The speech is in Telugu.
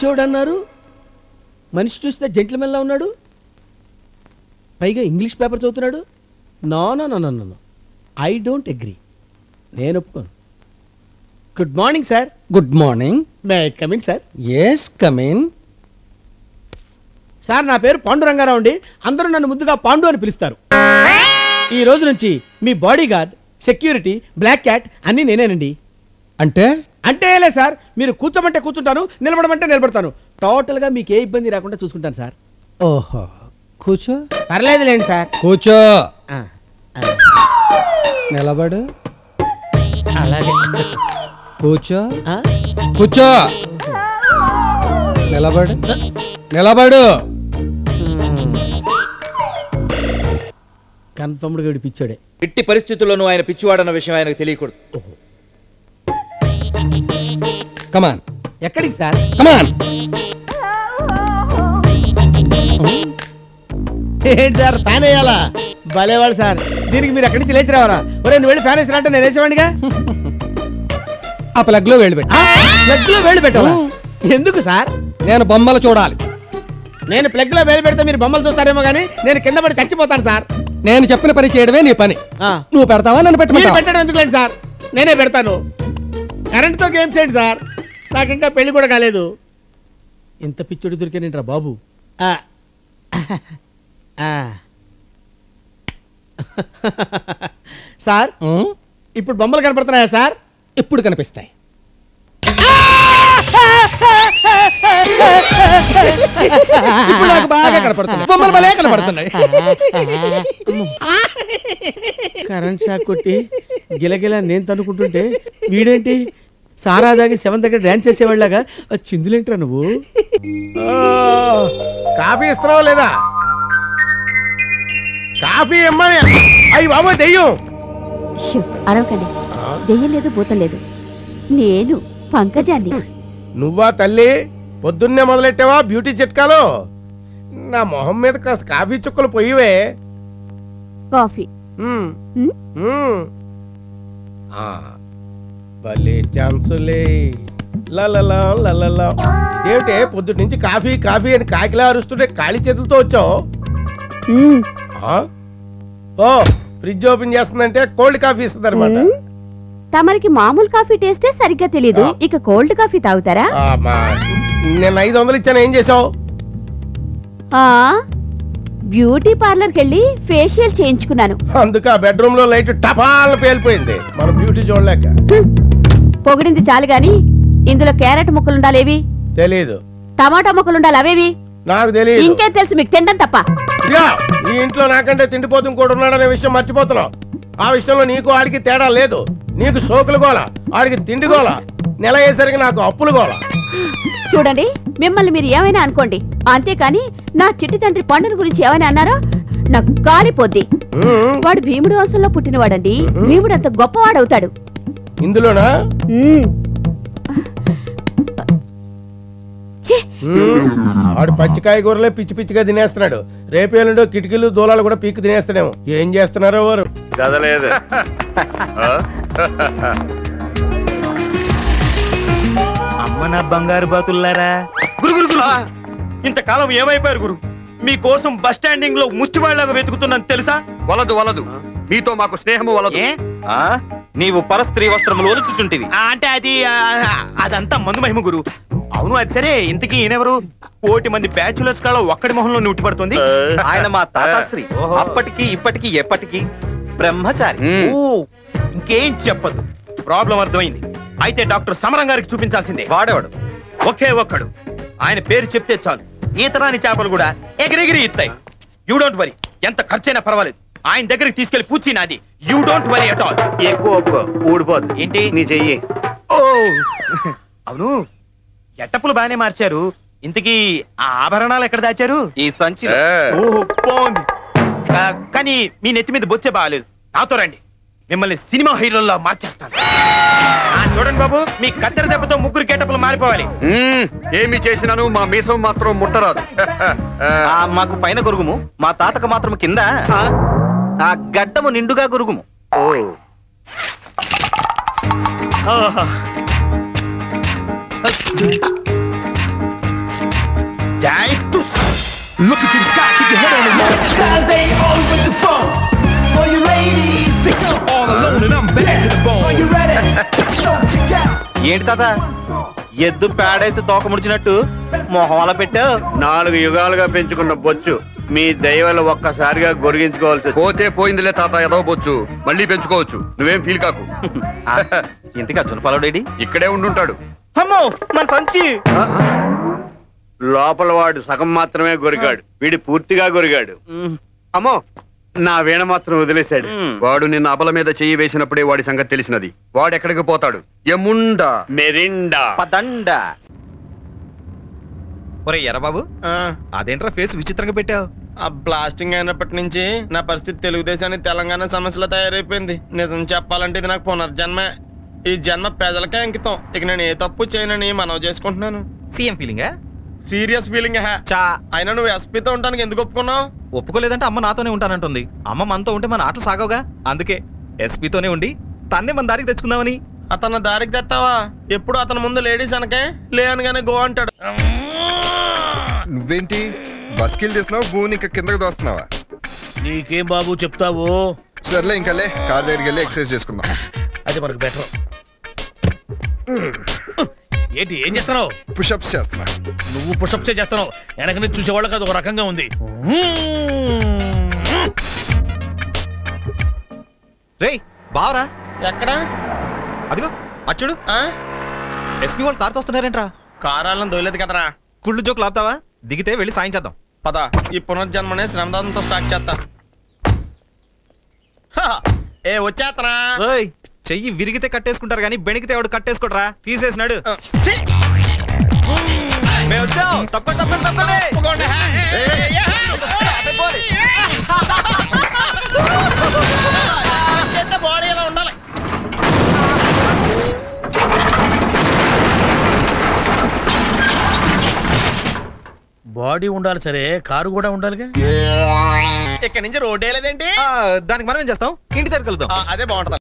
పిచ్చోడు అన్నారు, మనిషి చూస్తే జెంట్లమెన్లా ఉన్నాడు, పైగా ఇంగ్లీష్ పేపర్ చదువుతున్నాడు. No no no no no, I don't agree. నేను ఒప్పుకోను. Good morning sir. Good morning. May I come in sir? Yes come in. Sir నా పేరు పాండురంగారావు అండి. అందరూ నన్ను ముద్దుగా పాండు అని పిలుస్తారు. ఈ రోజు నుంచి మీ bodyguard, security, black cat అన్నీ నేనేనండి. అంటే అంటే లే సార్, మీరు కూర్చోమంటే కూర్చుంటాను, నిలబడమంటే నిలబడతాను. టోటల్గా మీకు ఏ ఇబ్బంది రాకుండా చూసుకుంటాను సార్. ఓహో, కూర్చో. పర్లేదులేండి సార్. కూర్చో. నిలబడు. అలాగే. కూర్చో. కూర్చో. నిలబడు. నిలబడు. కన్ఫర్మ్డ్గా వీడు పిచ్చాడే. ఇట్టి పరిస్థితుల్లోనూ ఆయన పిచ్చివాడన్న విషయం ఆయనకు తెలియకూడదు. కమాన్. ఎక్కడికి సార్? కమాన్. ఏంటి సార్ ఫ్యాన్ వేయాలా? భలేవాడు సార్. దీనికి మీరు ఎక్కడి నుంచి లేచి రావరా? ఒరే నువ్వు వెళ్ళి ఫ్యాన్ వేసినట్టే నేను వేసేవాడిగా. ఆ ప్లగ్ లో వేళ్ళు పెట్టు. ప్లగ్ లో వేళ్ళు పెట్టాలా? ఎందుకు సార్? నేను బొమ్మలు చూడాలి. నేను ప్లగ్ లో వేలు పెడితే మీరు బొమ్మలు చూస్తారేమో కానీ నేను కింద పడి చచ్చిపోతాను సార్. నేను చెప్పిన పని చేయడమే నీ పని. నువ్వు పెడతావా నన్ను పెట్టమంటావా? పెట్టడం ఎందుకులేండి సార్, నేనే పెడతాను. కరెంట్తో గేమ్స్ ఏంటి సార్? నాకు ఇంకా పెళ్లి కూడా కాలేదు. ఇంత పిచ్చోడు దొరికానేంట్రా బాబు. సార్ ఇప్పుడు బొమ్మలు కనపడుతున్నాయా సార్? ఇప్పుడు కనిపిస్తాయి. ఇప్పుడు నాకు బాగా కనపడుతున్నాయి. బొమ్మలు భలే కనపడుతున్నాయి. కరెంట్ షాక్ కొట్టి గిలగిలా నేను తనుకుంటుంటే వీడేంటి సారా దాగి సెవెన్ దగ్గర డాన్స్ చేసేవాళ్ళగా చిందులేంట్రా నువ్వు? కాఫీ ఇస్తున్నావా లేదా? కాఫీ ఇమ్మని. అయ్యి బాబు దెయ్యం. అరవకండి, దెయ్యం లేదు, భూతం లేదు. నేను పంకజాన్ని. నువ్వా తల్లి? పొద్దున్నే మొదలెట్టావా బ్యూటీ చిట్కాలు? నా మొహం మీద కాస్త కాఫీ చుక్కలు పోయివే. కాఫీ భలే ఛాన్సులే. లలలా లలలా. ఏమిటే పొద్దుటి నుంచి కాఫీ కాఫీ అని కాకిలా అరుస్తుంటే ఖాళీ చేతులతో వచ్చావు? ఓ ఫ్రిడ్జ్ ఓపెన్ చేస్తుందంటే కోల్డ్ కాఫీ ఇస్తుంది అనమాట. తమరికి మామూలు కాఫీ టేస్టే సరిగ్గా తెలీదు, ఇక కోల్డ్ కాఫీ తాగుతారా? నేను 500 ఇచ్చాను, ఏం చేసావు? బ్యూటీ పార్లర్కి వెళ్ళి ఫేషియల్ చేయించుకున్నాను. అందుకే ఆ బెడ్రూమ్ లో లైట్ టపాల్ పేలిపోయింది. మనం బ్యూటీ చూడలేక. పొగిడింది చాలు గాని ఇందులో క్యారెట్ ముక్కలుండాలేవి? తెలీదు. టమాటా ముక్కలుండాలి, అవేవి? నాకు తెలియదు. ఇంకేం తెలుసు మీకు? తినడం తప్ప. ఈ ఇంట్లో నాకంటే తిండిపోతు ఇంకోటి ఉన్నాడనే విషయం మర్చిపోతున్నావు. ఆ విషయంలో నీకు ఆడికి తేడా లేదు. నీకు సోకులు గోల, ఆడికి తిండి గోల, నెల అయ్యేసరికి నాకు అప్పులు గోల. చూడండి, మిమ్మల్ని మీరు ఏమైనా అనుకోండి, అంతేకాని నా చిట్టి తండ్రి పండుని గురించి ఏమైనా అన్నారో నాకు కాలిపోద్ది. వాడు భీముడు వంశంలో పుట్టినవాడండి. భీముడు అంత గొప్పవాడవుతాడు. ఇందులోనా? ఆడు పచ్చికాయ కూరలే పిచ్చి పిచ్చిగా తినేస్తున్నాడు. రేపేళ్ళుండో కిటికీలు దూలాలు కూడా పీక్కు తినేస్తాడేమో. ఏం చేస్తున్నారో వారు చదలేదు. అమ్మ నా బంగారు బాతుల్లారా. గురు గురు గురు, ఇంతకాలం ఏమైపోయారు గురు? మీకోసం బస్ స్టాండింగ్ లో ముష్టివాళ్లాగా వెతుకుతున్నాను తెలుసా? వలదు వలదు, మీతో మాకు స్నేహము వలదు. నీవు పరస్త్రీ వస్త్రములు ఒలుచుచుంటివి అంటే అదంతా మందు మహిమ గురు. అవును అది సరే, ఇంతకీ ఈయనెవరు? 1 మంది బ్యాచులర్స్ కాడ ఒక్కడి మొహంలో ఉట్టి పడుతుంది. ఆయన మా తాతాశ్రీ. అప్పటికి ఇప్పటికి ఎప్పటికి బ్రహ్మచారి. ఇంకేం చెప్పదు. ప్రాబ్లం అర్థమైంది. అయితే డాక్టర్ సమరం గారికి చూపించాల్సిందే. వాడేవాడు ఒకే ఒక్కడు. ఆయన పేరు చెప్తే చాలు, ఈతరాని చేపలు కూడా ఎగిరెగిరి ఇస్తాయి. యూ డోంట్ వరీ, ఎంత ఖర్చైనా పర్వాలేదు. ఆయన దగ్గరికి తీసుకెళ్లి పూచి నాది. You don't worry at all. ఎక్కువ ఊడిపోద్ది. ఏంటి నీ చెయ్యి? ఓ అవును, ఎట్టప్పులు బానే మార్చారు. ఇంతకీ ఆ ఆభరణాలు ఎక్కడ దాచారు? ఈ సంచి. బాగుంది, కానీ మీ నెత్తి మీద బొచ్చే బాగాలేదు. నాతో రండి, మిమ్మల్ని సినిమా హీరోల్లో మార్చేస్తాను. చూడండి బాబు, మీ కత్తెర దెబ్బతో 3 గెటప్పులు మారిపోవాలి. ఏమి చేసినాను మా మీసం మాత్రం ముట్టరాదు. మాకు పైన గురుగుము, మా తాతకు మాత్రం కింద ఆ గడ్డము నిండుగా గురుగుము. Look into the sky, keep your head on the wall. Style they all with the phone. All you ladies, pick up. All alone and I'm bad to the bone. Are you ready? So check out. ఏంటి తాత ఎద్దు పేడేసి తోక ముడిచినట్టు మొహం అలా పెట్టావు? 4 యుగాలుగా పెంచుకున్న బొచ్చు మీ దయవల్ల ఒక్కసారిగా గొరిగించుకోవాల్సి. పోతే పోయిందిలే తాత, ఎదవబొచ్చు మళ్ళీ పెంచుకోవచ్చు, నువ్వేం ఫీల్ కాకు. ఇంతకీ అర్జున పాలవుడేడి? ఇక్కడే ఉండుంటాడు. అమ్మో మన సంచి. లోపల వాడు సగం మాత్రమే గొరిగాడు, వీడి పూర్తిగా గొరిగాడు. అమ్మో, నా వీణ మాత్రం వదిలేశాడు. వాడు నిన్న అబల మీద చెయ్యి వేసినప్పుడే వాడి సంగతి తెలిసినది. వాడు ఎక్కడికి పోతాడు? ఎముండా మెరిండా పదండ. ఒరే ఎర్రబాబు, అదేంట్రా ఫేస్ విచిత్రంగా పెట్టావు? ఆ బ్లాస్టింగ్ అయినప్పటి నుంచి నా పరిస్థితి తెలుగుదేశానికి తెలంగాణ సమస్యలో తయారైపోయింది. నిజం చెప్పాలంటే ఇది నాకు పునర్జన్మే. ఈ జన్మ ప్రజలకే అంకితం. ఇక నేను ఏ తప్పు చేయనని మనవి చేసుకుంటున్నాను. సీఎం ఫీలింగా? Serious feeling. చా అయినా నువ్వు ఎస్పీతో ఉండడానికి ఎందుకు ఒప్పుకున్నావు? ఒప్పుకోలేదంటే అమ్మ నాతోనే ఉంటానంటుంది. అమ్మ మనతో ఉంటే మన ఆటలు సాగవుగా, అందుకే ఎస్పీతోనే ఉండి తన్నే మన దారికి తెచ్చుకుందామని. అతను దారికి తెస్తావా? ఎప్పుడు అతని ముందు లేడీస్ అనకే లే అనగానే గో అంటాడు. నువ్వేంటి బస్కిల్ తీస్తున్నావు, భూమిని ఇంకా కిందకి దోస్తున్నావా? నీకేం బాబు చెప్తావు? సర్లే ఇంకా లే, కార్ దగ్గరికి వెళ్ళి ఎక్సర్సైజ్ చేసుకుందాం. అది మనకు బెటర్. ఏంటి ఏం చేస్తున్నావు? పుషప్స్ చేస్తున్నా. నువ్వు పుషప్స్ చేస్తున్నావు, వెనక నుంచి చూసేవాళ్ళకి అది ఒక రకంగా ఉంది. రేయ్ బావరా, ఎక్కడ? అదిగో అచ్చుడు. ఎస్పీ వాళ్ళు కారుతో వస్తున్నారేంట్రా? కారాలను దొయలేదు కదరా. కుళ్ళు జోకు లాపుతావా? దిగితే వెళ్ళి సాయం చేద్దాం. పద, ఈ పునర్జన్మనే శ్రమదానంతో స్టార్ట్ చేస్తా. ఏ వచ్చేతనా? రేయ్ చెయ్యి విరిగితే కట్టేసుకుంటారు కానీ బెణికితే ఎవడు కట్టేసుకోడరా. తీసేసినాడు. మేము వచ్చాం. తప్పండి తప్పండి తప్పండి. బాడీ ఎలా ఉండాలి? బాడీ ఉండాలి సరే, కారు కూడా ఉండాలిగా. ఇక్కడ నుంచి రోడ్డు వేయలేదేంటి? దానికి మనం ఏం చేస్తాం? ఇంటి దగ్గర కలుద్దాం. అదే బాగుంటది.